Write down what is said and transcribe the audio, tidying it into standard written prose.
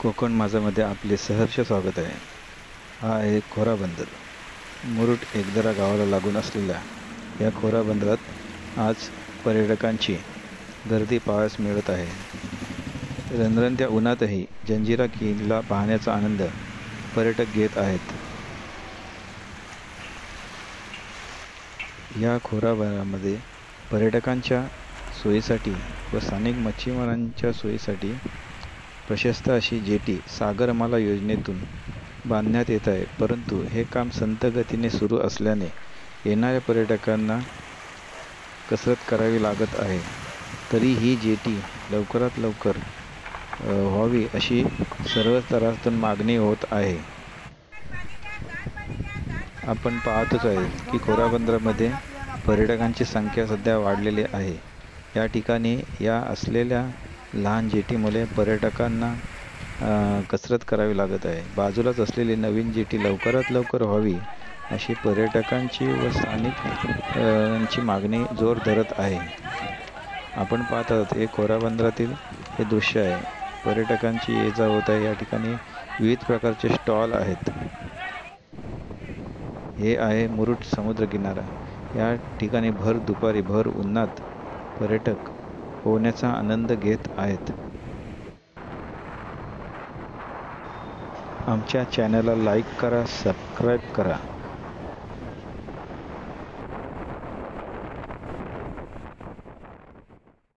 कोकण माझामध्ये आपले सहर्ष स्वागत आहे. हा आहे खोरा बंदर. मुरुड एकदरा गावाला लागून असलेल्या या खोरा बंदरात आज पर्यटकांची गर्दी पाहावयास मिळत आहे. रणरणत्या उन्हातही जंजिरा किल्ला पाहण्याचा आनंद पर्यटक घेत आहेत. या खोरा बंदरामध्ये पर्यटकांच्या सोयीसाठी व स्थानिक मच्छीमारांच्या सोयीसाठी प्रशस्त अशी जेटी सागरमाला योजनेतून बांधण्यात येत आहे. परंतु हे काम संथ गतीने सुरू असल्याने येणाऱ्या पर्यटकांना कसरत करावी लागत आहे. तरी ही जेटी लवकरात लवकर व्हावी अशी सर्व स्तरातून मागणी होत आहे. आपण पाहतच आहे की खोरा बंदरामध्ये पर्यटकांची संख्या सध्या वाढलेली आहे. या ठिकाणी या असलेल्या लहान जेटीमुळे पर्यटकांना कसरत करावी लागत आहे. बाजूलाच असलेली नवीन जेटी लवकरात लवकर व्हावी अशी पर्यटकांची व स्थानिकांची मागणी जोर धरत आहे. आपण पाहत आहात हे खोरा बंदरातील हे दृश्य आहे. पर्यटकांची ये जा होत आहे. या ठिकाणी विविध प्रकारचे स्टॉल आहेत. हे आहे मुरुड समुद्र किनारा. या ठिकाणी भर दुपारी भर उन्हात पर्यटक पोहण्याचा आनंद घेत आहेत. आमच्या चॅनलला लाईक करा, सबस्क्राईब करा.